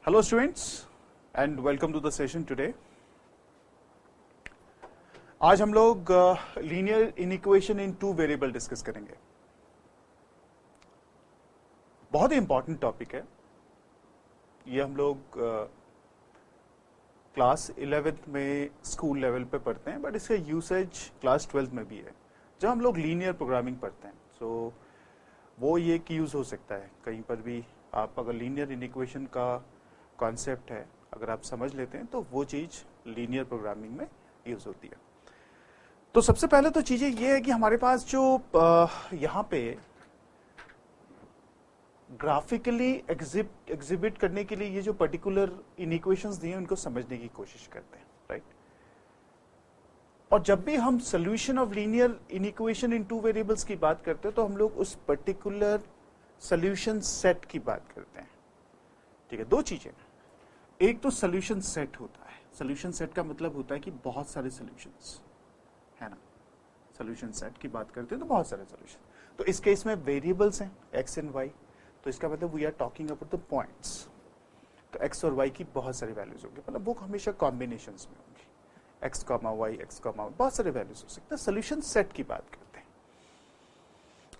Hello students and welcome to the session today. आज हम लोग लीनियर इनइक्वेशन इन two variable discuss करेंगे। बहुत ही इंपॉर्टेंट टॉपिक है ये। हम लोग क्लास 11th में स्कूल लेवल पे पढ़ते हैं, बट इसका यूसेज क्लास 12th में भी है जब हम लोग लीनियर प्रोग्रामिंग पढ़ते हैं। सो वो ये कि यूज हो सकता है कहीं पर भी। आप अगर लीनियर इनइक्वेशन का कॉन्सेप्ट है अगर आप समझ लेते हैं तो वो चीज लीनियर प्रोग्रामिंग में यूज होती है। तो सबसे पहले तो चीजें ये है कि हमारे पास जो यहाँ पे ग्राफिकली एग्जिबिट करने के लिए ये जो पर्टिकुलर इनइक्वेशंस दिए हैं उनको समझने की कोशिश करते हैं, राइट। और जब भी हम solution of linear inequation in two variables की बात करते हैं तो हम लोग उस पर्टिकुलर सोल्यूशन सेट की बात करते हैं, ठीक है। दो चीजें, एक तो सोल्यूशन सेट होता है। सोल्यूशन सेट का मतलब होता है कि बहुत सारे सोल्यूशंस है ना। सोल्यूशन सेट की बात करते हैं तो बहुत सारे सोल्यूशन। तो इस केस में वेरिएबल्स हैं एक्स एंड वाई, तो इसका मतलब we are talking about the points. तो एक्स और वाई की बहुत सारी वैल्यूज होंगी, मतलब वो हमेशा कॉम्बिनेशंस में होंगी। X comma y, x comma, बहुत सारे वैल्यूज हो सकते हैं। सोल्यूशन सेट की बात करते हैं।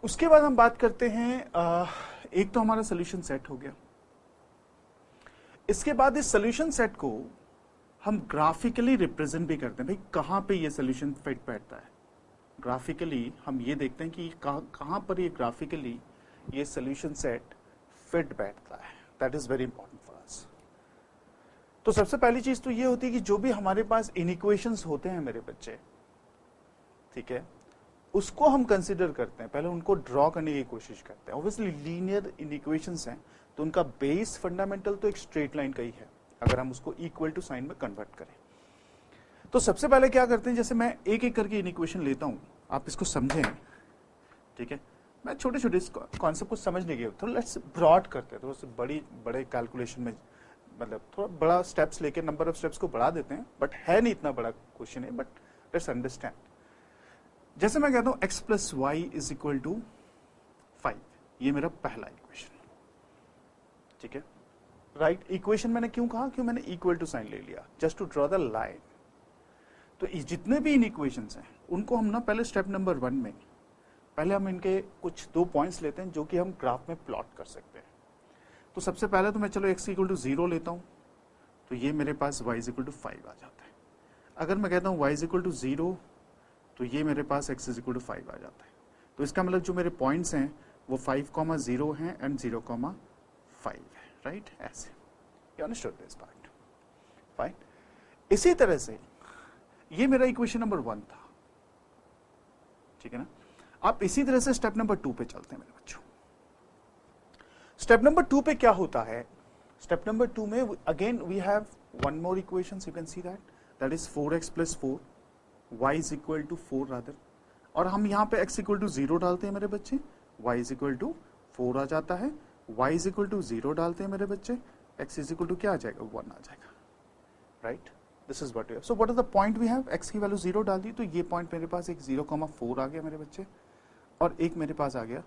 उसके बाद हम बात करते हैं एक तो हमारा सोल्यूशन सेट हो गया। इसके बाद इस सोल्यूशन सेट को हम ग्राफिकली रिप्रेजेंट भी करते हैं। भाई कहां पे ये सोल्यूशन फिट बैठता है, ग्राफिकली हम ये देखते हैं कि कहां पर ये ग्राफिकली ये सोल्यूशन सेट फिट बैठता है। That is very important for us. तो सबसे पहली चीज तो ये होती है कि जो भी हमारे पास इनइक्वेशंस होते हैं मेरे बच्चे, ठीक है, उसको हम कंसिडर करते हैं, पहले उनको ड्रॉ करने की कोशिश करते हैं। ऑब्वियसली लीनियर इनइक्वेशंस हैं तो उनका बेस फंडामेंटल तो एक स्ट्रेट लाइन का ही है अगर हम उसको इक्वल टू साइन में कन्वर्ट करें। तो सबसे पहले क्या करते हैं, जैसे मैं एक एक करके इनइक्वेशन लेता हूं, आप इसको समझें, ठीक है। मैं छोटे छोटे कॉन्सेप्ट को समझने के थोड़ा लेट्स ब्रॉड करते हैं, थोड़ा बड़े कैलकुलेशन में, मतलब थोड़ा बड़ा स्टेप्स लेके नंबर ऑफ स्टेप्स को बढ़ा देते हैं, बट है नहीं इतना बड़ा क्वेश्चन है, बट लेट्स अंडरस्टैंड। जैसे मैं कहता हूं x plus y is equal to 5, ये मेरा पहला इक्वेशन, ठीक है, राइट। इक्वेशन मैंने क्यों कहा, क्यों मैंने इक्वल टू साइन ले लिया, just to draw the line. तो जितने भी इन इक्वेशंस हैं उनको हम ना पहले स्टेप नंबर 1 में पहले हम इनके कुछ 2 पॉइंट्स लेते हैं जो कि हम ग्राफ में प्लॉट कर सकते हैं। तो सबसे पहले तो मैं चलो x इक्वल टू 0 लेता हूं, तो ये मेरे पास y इक्वल टू 5 आ जाता है। अगर मैं कहता हूं y इक्वल टू 0 तो ये मेरे पास x इक्वल टू 5 आ जाता है। तो इसका मतलब जो मेरे पॉइंट्स हैं वो 5,0 हैं एंड 0,5 है, राइट। ऐसे you understood this part, fine. इसी तरह से ये मेरा इक्वेशन नंबर 1 था, ठीक है ना। आप इसी तरह से स्टेप नंबर 2 पे चलते हैं मेरे बच्चों। स्टेप नंबर 2 पे क्या होता है, स्टेप नंबर 2 में again we have one more equation, you can see that is 4x plus 4, y is equal to 4 rather. और हम यहाँ पे x इक्वल टू 0 डालते हैं मेरे बच्चे, y इज इक्वल टू 4 आ जाता है। y इज इक्वल टू 0 डालते हैं मेरे बच्चे, x इज इक्वल टू क्या आ जाएगा, 1 आ जाएगा, right. This is what we have. So what is the point we have, x की वैल्यू 0 डाल दी तो ये पॉइंट मेरे पास एक 0,4 आ गया मेरे बच्चे, और एक मेरे पास आ गया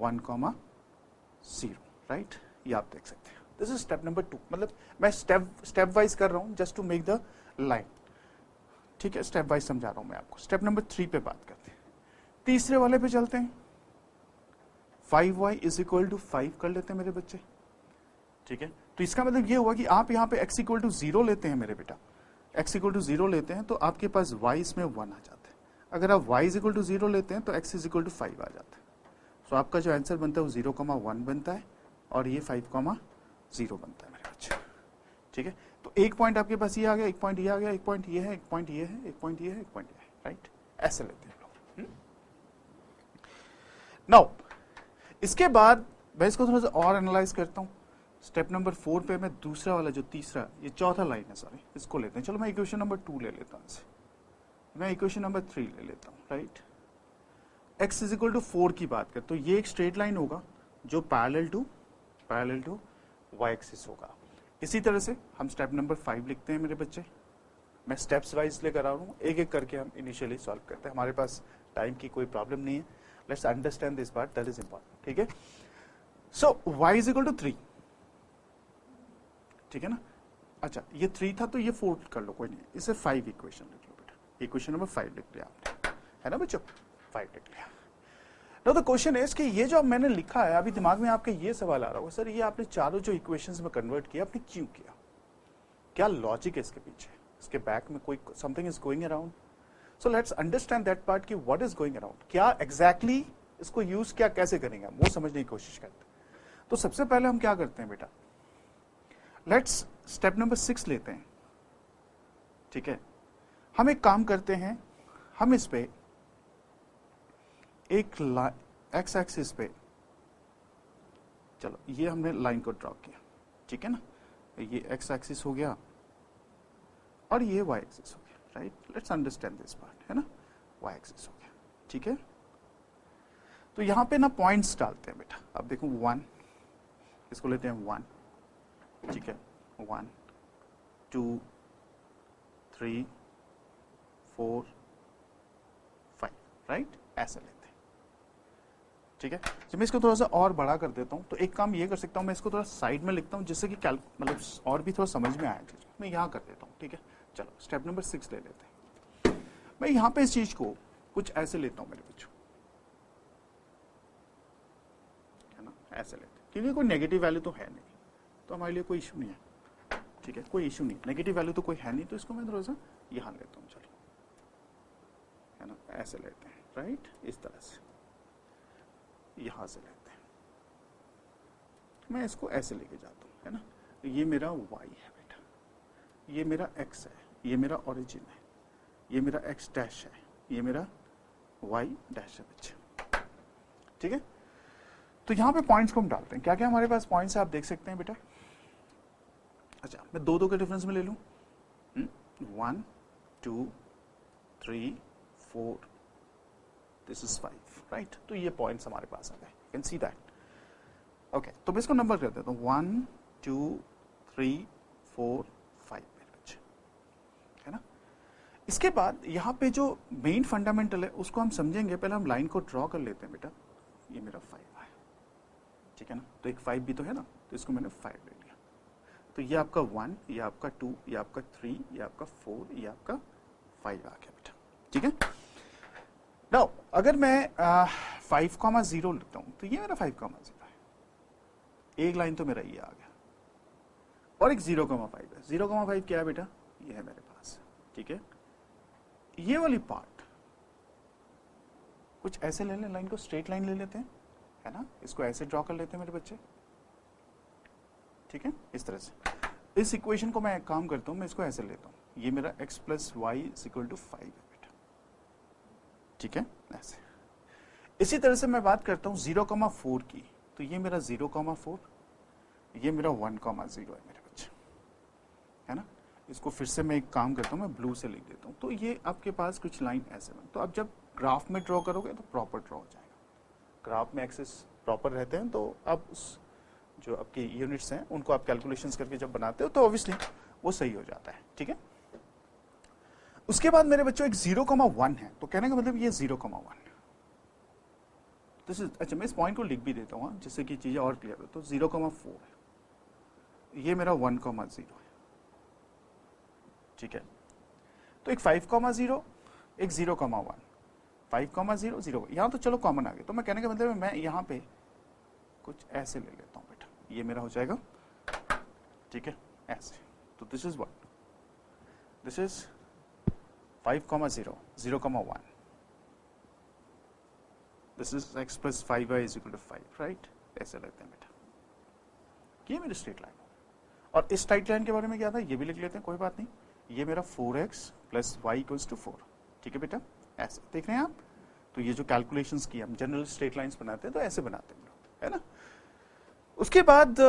1,0, राइट। ये आप देख सकते हैं। This is step number 2। मतलब मैं स्टेप वाइज कर रहा हूं just to make the line, ठीक है। स्टेप वाइज समझा रहा हूं मैं आपको। स्टेप नंबर 3 पे बात करते हैं, तीसरे वाले पे चलते हैं। 5y इज इक्वल टू 5 कर लेते हैं मेरे बच्चे, ठीक है। तो इसका मतलब ये हुआ कि आप यहाँ पे x इक्वल टू 0 लेते हैं मेरे बेटा, x इक्वल टू 0 लेते हैं तो आपके पास y इसमें 1 आ जाता है। अगर आप y इक्वल टू 0 लेते हैं तो x इज इक्वल टू 5 आ जाता है। तो आपका जो आंसर बनता है वो 0,1 बनता है और ये 5,0 बनता है मेरे बच्चे, ठीक है। तो एक पॉइंट आपके पास ये आ गया, एक पॉइंट ये आ गया, एक पॉइंट ये है, एक पॉइंट ये है, एक पॉइंट ये है, एक पॉइंट ये है, राइट। ऐसे लेते हैं लोग। नाउ इसके बाद मैं इसको थोड़ा सा और एनालाइज करता हूँ। स्टेप नंबर 4 पे मैं दूसरा वाला जो तीसरा, ये चौथा लाइन है, सॉरी, इसको लेते हैं। चलो मैं इक्वेशन नंबर 2 ले लेता हूँ इसे, मैं इक्वेशन नंबर 3 ले लेता हूँ, right. x is equal to 4 की बात करें तो ये एक स्ट्रेट लाइन होगा जो पैरेलल टू y एक्सिस होगा। इसी तरह से हम स्टेप नंबर 5 लिखते हैं मेरे बच्चे। मैं स्टेप्स वाइज लेकर आ रहा हूँ, एक एक करके हम इनिशियली सॉल्व करते हैं। हमारे पास टाइम की कोई प्रॉब्लम नहीं है, let's understand this part, that is important, ठीक है। सो y इज इक्वल टू 3, ठीक है ना। अच्छा ये 3 था तो ये 4 कर लो, कोई नहीं, इसे 5 इक्वेशन लिख लो बेटा, इक्वेशन नंबर 5 लिख लिया आपने, है ना बच्चों, 5 लिख लिया। नाउ द क्वेश्चन इज कि ये जो मैंने लिखा है, अभी दिमाग में आपके ये सवाल आ रहा होगा, सर ये आपने चारों जो इक्वेशंस में कन्वर्ट किया, आपने क्यों किया, क्या लॉजिक है इसके पीछे, इसके बैक में कोई something is going around. So let's understand that part कि व्हाट इज गोइंग अराउंड, क्या एग्जैक्टली इसको यूज क्या कैसे करेंगे हम, वो समझने की कोशिश करते हैं। तो सबसे पहले हम क्या करते हैं बेटा, लेट्स स्टेप नंबर 6 लेते हैं, ठीक है। हम एक काम करते हैं, हम इस पे एक एक्स एक्सिस पे, चलो ये हमने लाइन को ड्रॉ किया, ठीक है ना, ये एक्स एक्सिस हो गया और ये वाई एक्सिस हो गया, right. Let's understand this part, है ना, वाई एक्सिस हो गया, ठीक है। तो यहां पे ना पॉइंट्स डालते हैं बेटा, अब देखो 1, इसको लेते हैं 1, ठीक है, 1 2 3 4 5, राइट, ऐसे लेते हैं, ठीक है। जब मैं इसको थोड़ा सा और बड़ा कर देता हूं तो एक काम ये कर सकता हूं, मैं इसको थोड़ा साइड में लिखता हूं जिससे कि मतलब और भी थोड़ा समझ में आए, मैं यहां कर देता हूं, ठीक है। चलो स्टेप नंबर 6 ले लेते हैं। मैं यहां पे इस चीज को कुछ ऐसे लेता हूं मेरे बच्चों, है ना, ऐसे लेते हैं, क्योंकि कोई नेगेटिव वैल्यू तो है नहीं, तो हमारे लिए कोई इशू नहीं है, ठीक है, कोई इशू नहीं, नेगेटिव वैल्यू तो कोई है नहीं, तो इसको मैं थोड़ा सा यहां लेता हूं, चलो, है ना, ऐसे लेते हैं, राइट, इस तरह से यहां से लेते हैं, मैं इसको ऐसे लेके जाता हूं, है ना। ये मेरा y है बेटा, ये मेरा x है, ये मेरा ओरिजिन है, ये मेरा x डैश है, ये मेरा y डैश है बच्चे, ठीक है। तो यहां पे पॉइंट्स को हम डालते हैं, क्या क्या हमारे पास पॉइंट्स है आप देख सकते हैं बेटा। अच्छा मैं 2 के डिफरेंस में ले लूं, 1 2 3 4, दिस इज 5, राइट। तो ये पॉइंट्स हमारे पास आ गए, you can see that. Okay, तो मैं इसको नंबर कर देता हूँ 1 2 3 4 5 मेरे बच्चे, है ना। इसके बाद यहाँ पे जो मेन फंडामेंटल है उसको हम समझेंगे, पहले हम लाइन को ड्रॉ कर लेते हैं बेटा, ये मेरा 5 है, ठीक है ना, तो एक 5 भी तो है ना, तो इसको मैंने 5 ले लिया, तो ये आपका 1, ये आपका 2, ये आपका 3, ये आपका 4, ये आपका 5 आ गया बेटा, ठीक है। नाउ अगर मैं 5,0 लिखता हूं तो ये मेरा 5,0 है, एक लाइन तो मेरा ये आ गया, और एक 0,5 है, 0,5 क्या है बेटा, ये है मेरे पास, ठीक है। ये वाली पार्ट कुछ ऐसे ले लें, लाइन को स्ट्रेट लाइन ले लेते हैं, है ना, इसको ऐसे ड्रॉ कर लेते हैं मेरे बच्चे, ठीक है, इस तरह से। इस इक्वेशन को मैं एक काम करता हूं, मैं इसको ऐसे लेता हूं, ये मेरा x plus y is equal to 5 है बेटा, ठीक है, ऐसे। इसी तरह से मैं बात करता हूं 0,4 की, तो ये मेरा 0,4, ये मेरा 1,0 है मेरे बच्चे, है ना। इसको फिर से मैं एक काम करता हूं, मैं ब्लू से लिख देता हूं, तो ये आपके पास कुछ लाइन ऐसे बन, तो अब जब ग्राफ में ड्रॉ करोगे तो प्रॉपर ड्रॉ हो जाएगा, ग्राफ में एक्सेस प्रॉपर रहते हैं, तो आप उस जो आपकी यूनिट्स हैं उनको आप कैलकुलेशंस करके जब बनाते हो तो ऑब्वियसली वो सही हो जाता है, ठीक है। उसके बाद मेरे बच्चों एक 0,1 है, तो कहने का मतलब ये 0,1, अच्छा मैं इस पॉइंट को लिख भी देता हूँ जिससे कि चीजें और क्लियर हो, तो 0,4 है, ये मेरा 1,0 है, ठीक है। तो एक 5,0, एक 0,1, 5,0 0, यहाँ तो चलो कॉमन आ गया, तो मैं कहने का मतलब मैं यहाँ पे कुछ ऐसे ले लेता हूँ बेटा, ये मेरा हो जाएगा, ठीक है, ऐसे। तो this is what, this is 5,0 0,1, this is x plus 5y is equal to 5, right, ऐसे लेते हैं बेटा, ये मेरी स्ट्रेट लाइन। और इस स्ट्रेट लाइन के बारे में क्या था ये भी लिख लेते हैं, कोई बात नहीं, ये मेरा 4x plus Y equals to 4, ठीक है बेटा, ऐसे देख रहे हैं आप। तो ये जो कैलकुलेशंस की हम जनरल स्ट्रेट लाइंस बनाते हैं तो ऐसे बनाते हैं, है ना। उसके बाद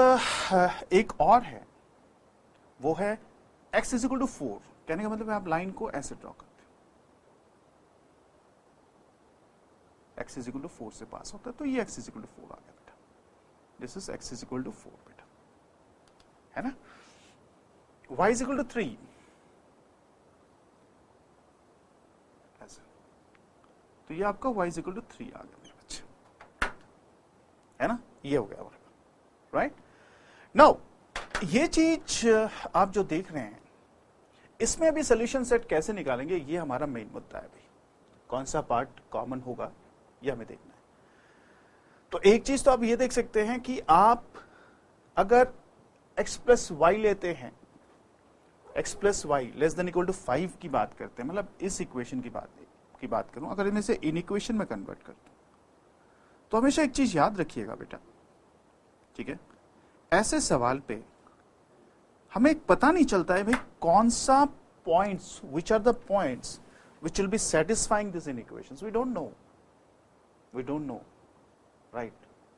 एक और है, वो है x इज इक्वल टू 4, कहने का मतलब आप लाइन को ऐसे ड्रॉ करते हैं, x इज इक्वल टू 4 से पास होता है, तो ये x इज इक्वल टू 4 आ गया बेटा, this is x is equal to 4 बेटा, है ना। y इज इक्वल टू 3, ऐसे, तो ये आपका y इज इक्वल टू 3 आ गया मेरे बच्चे, है ना, ये हो गया, राइट। नाउ ये चीज आप जो देख रहे हैं, इसमें अभी सोल्यूशन सेट कैसे निकालेंगे, ये हमारा मेन मुद्दा है भाई। कौन सा पार्ट कॉमन होगा ये हमें देखना है। तो एक चीज तो आप ये देख सकते हैं कि आप अगर x प्लस वाई लेते हैं, x plus y less than equal to 5 की बात करते हैं, मतलब इस इक्वेशन की बात करूं, अगर इन्हें से इन इक्वेशन में कन्वर्ट करते हैं, तो हमेशा एक चीज याद रखिएगा बेटा, ठीक है, ऐसे सवाल पे हमें पता नहीं चलता है भाई कौन सा points, which are the points which will be satisfying this in equations, we don't know, right,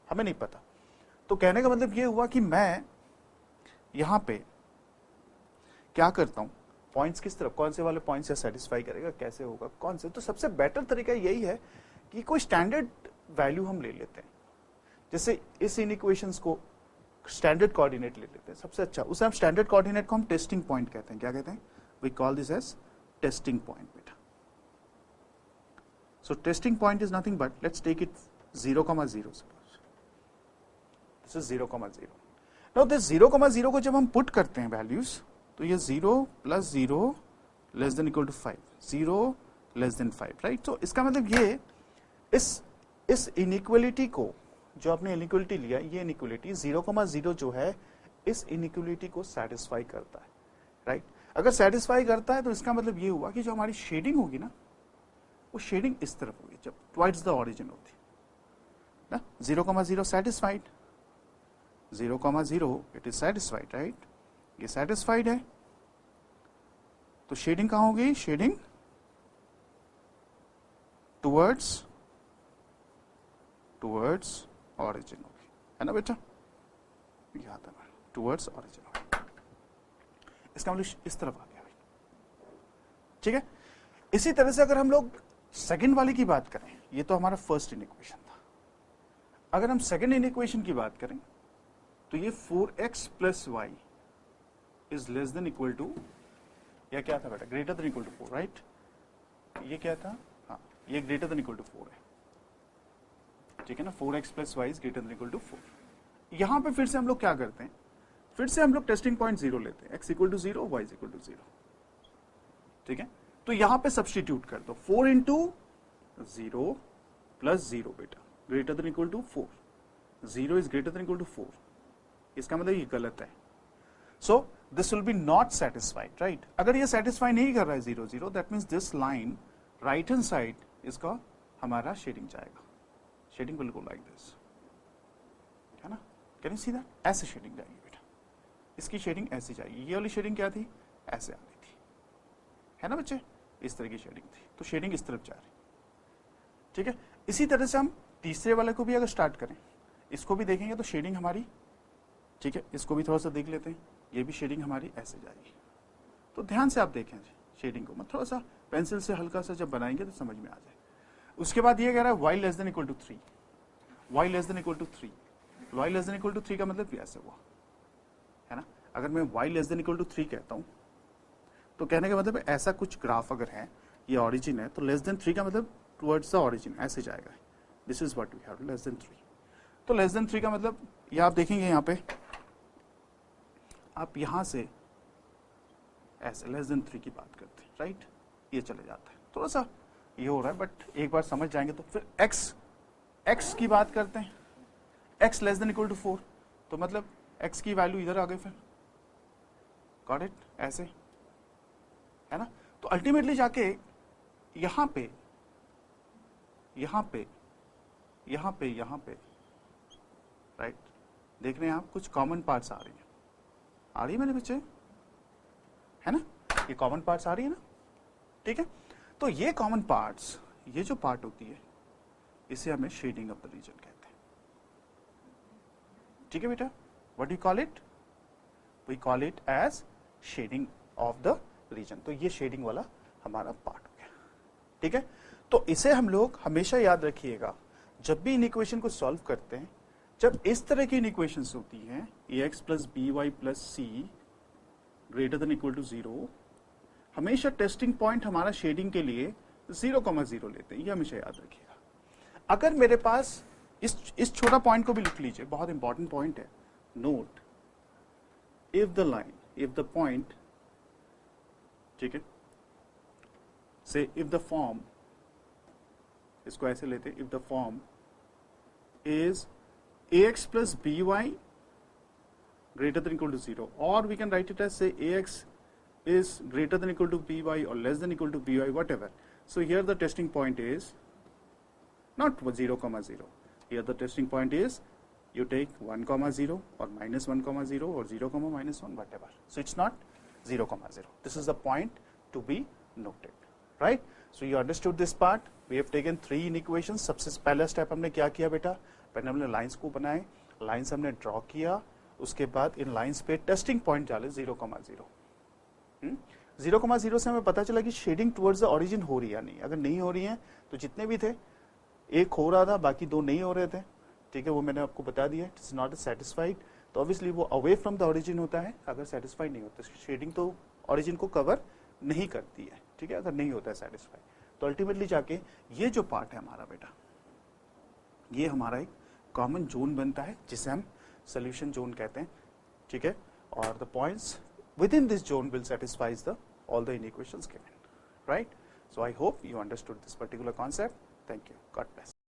हमें नहीं पता। तो कहने का मतलब ये हुआ कि मैं यहां पे क्या करता हूं, पॉइंट्स किस तरफ, कौन से वाले पॉइंट्स से सेटिस्फाई करेगा, कैसे होगा, कौन से, तो सबसे बेटर तरीका यही है कि कोई स्टैंडर्ड वैल्यू हम ले लेते हैं। जैसे इस इन इक्वेशंस को स्टैंडर्ड कोऑर्डिनेट ले लेते हैं, सबसे अच्छा, उसे हम स्टैंडर्ड कोऑर्डिनेट को हम टेस्टिंग पॉइंट कहते हैं। क्या कहते हैं? We call this as testing point बेटा। So testing point is nothing but, let's take it 0,0, suppose this is 0,0। Now this 0,0 को जब हम पुट करते हैं वैल्यूज, तो ये 0 + 0 less than equal to 5, 0 less than 5, right. तो इसका मतलब ये इस इनइक्वलिटी को, जो आपने इनइक्वलिटी लिया, ये इनइक्वलिटी 0,0 जो है, इस इनइक्वलिटी को सेटिस्फाई करता है, राइट। अगर सेटिस्फाई करता है तो इसका मतलब ये हुआ कि जो हमारी शेडिंग होगी ना, वो शेडिंग इस तरफ होगी, जब टुवर्ड्स द ऑरिजिन होती ना। 0,0 satisfied, 0,0 it is satisfied, right, ये सेटिस्फाइड है, तो शेडिंग कहां होगी? शेडिंग टुवर्ड्स ऑरिजिन होगी, है ना बेटा, याद है, टुवर्ड्स ऑरिजिन होगी। इसका मतलब इस तरफ आ गया भाई, ठीक है। इसी तरह से अगर हम लोग सेकंड वाली की बात करें, ये तो हमारा फर्स्ट इनइक्वेशन था, अगर हम सेकंड इनइक्वेशन की बात करें, तो ये 4x + y is less than equal to, या क्या था बेटा? Greater than equal to 4, right. ये क्या था? हाँ, ये ग्रेटर देन इक्वल टू 4 है, ठीक है ना। 4x + y is greater than equal to 4। यहां पे फिर से हम लोग क्या करते हैं? फिर से हम लोग टेस्टिंग पॉइंट 0 लेते हैं, x = 0, y = 0, ठीक है। तो यहां पे सब्स्टिट्यूट कर दो, 4 × 0 + 0 बेटा, greater than equal to 4, 0 is greater than equal to 4। इसका मतलब ये गलत है, so this will be not satisfied, right. अगर ये सेटिस्फाई नहीं कर रहा है 0, 0, that means this line right hand side, इसका हमारा शेडिंग जाएगा, shading will go like this, है ना। Can you see that? ऐसे शेडिंग जाएगी बेटा, इसकी शेडिंग ऐसी जाएगी। ये वाली शेडिंग क्या थी? ऐसे आ रही थी, है ना बच्चे, इस तरह की शेडिंग थी, तो शेडिंग इस तरफ जा रही, ठीक है। इसी तरह से हम तीसरे वाले को भी अगर स्टार्ट करें, इसको भी देखेंगे तो शेडिंग हमारी, ठीक है, इसको भी थोड़ा सा देख लेते हैं, ये भी शेडिंग हमारी ऐसे जाएगी। तो ध्यान से आप देखें शेडिंग को, मतलब थोड़ा सा पेंसिल से हल्का सा जब बनाएंगे तो समझ में आ जाए। उसके बाद ये कह रहा है y less than equal to 3, y less than equal to 3, y less than equal to 3 का मतलब भी ऐसे हुआ, है ना। अगर मैं y less than equal to 3 कहता हूं, तो कहने का मतलब ऐसा कुछ ग्राफ अगर है, ये ऑरिजिन है, तो लेस देन 3 का मतलब टुवर्ड्स द ऑरिजिन ऐसे जाएगा, this is what we have, less than 3। तो लेस देन 3 का मतलब ये आप देखेंगे यहाँ पे, आप यहां से ऐसे लेस देन 3 की बात करते हैं, राइट, ये चले जाता है, थोड़ा सा ये हो रहा है, बट एक बार समझ जाएंगे तो फिर x की बात करते हैं, x less than equal to 4, तो मतलब x की वैल्यू इधर आ गई, फिर गॉट इट, ऐसे, है ना। तो अल्टीमेटली जाके यहां पे राइट, देख रहे हैं आप, कुछ कॉमन पार्ट्स आ रही है मेरे बच्चे, है ना, ये कॉमन पार्ट्स आ रही है ना, ठीक है। तो ये कॉमन पार्ट्स, ये जो पार्ट होती है, इसे हमें शेडिंग ऑफ द रीजन कहते हैं, ठीक है बेटा। What do you call it? We call it as shading of the region. तो ये शेडिंग वाला हमारा पार्ट हो गया, ठीक है। तो इसे हम लोग हमेशा याद रखिएगा, जब भी इन इक्वेशन को सॉल्व करते हैं, जब इस तरह की इन इक्वेशंस होती हैं, ax + by + c greater than equal to 0, हमेशा टेस्टिंग पॉइंट हमारा शेडिंग के लिए 0,0 लेते हैं, ये हमेशा याद रखिएगा। अगर मेरे पास इस छोटा पॉइंट को भी लिख लीजिए, बहुत इंपॉर्टेंट पॉइंट है, नोट, if the point, ठीक है, say if the form, इसको ऐसे लेते हैं, if the form is ax plus by greater than equal to 0, or we can write it as say ax is greater than equal to by or less than equal to by, whatever. So here the testing point is not 0, 0. Here the testing point is you take 1, 0 or minus 1, 0 or 0, minus 1, whatever. So it's not 0, 0. This is the point to be noted, right? So you understood this part. We have taken 3 inequations. सबसे पहला step हमने क्या किया बेटा, पहले हमने lines को बनाए, लाइंस हमने ड्रॉ किया, उसके बाद इन लाइंस पे टेस्टिंग पॉइंट डाले 0, 0. 0, 0 से हमें पता चला कि शेडिंग टुवर्ड्स द ओरिजिन हो रही है या नहीं. अगर नहीं हो रही है तो जितने भी थे, एक हो रहा था, बाकी 2 नहीं हो रहे थे, ठीक है, वो मैंने आपको बता दिया. इट इज नॉट सेटिस्फाइड, तो ऑब्वियसली वो अवे फ्रॉम द ओरिजिन होता है. अगर सेटिस्फाइड नहीं होता, शेडिंग तो ओरिजिन को कवर नहीं करती है, ठीक है, अगर नहीं होता है सेटिस्फाइड. तो अल्टीमेटली जाके ये जो पार्ट है हमारा बेटा, ये हमारा एक कॉमन जोन बनता है जिसे हम सोल्यूशन जोन कहते हैं, ठीक है. और the points within this zone will satisfies all the inequations given, right? So I hope you understood this particular concept. Thank you. God bless.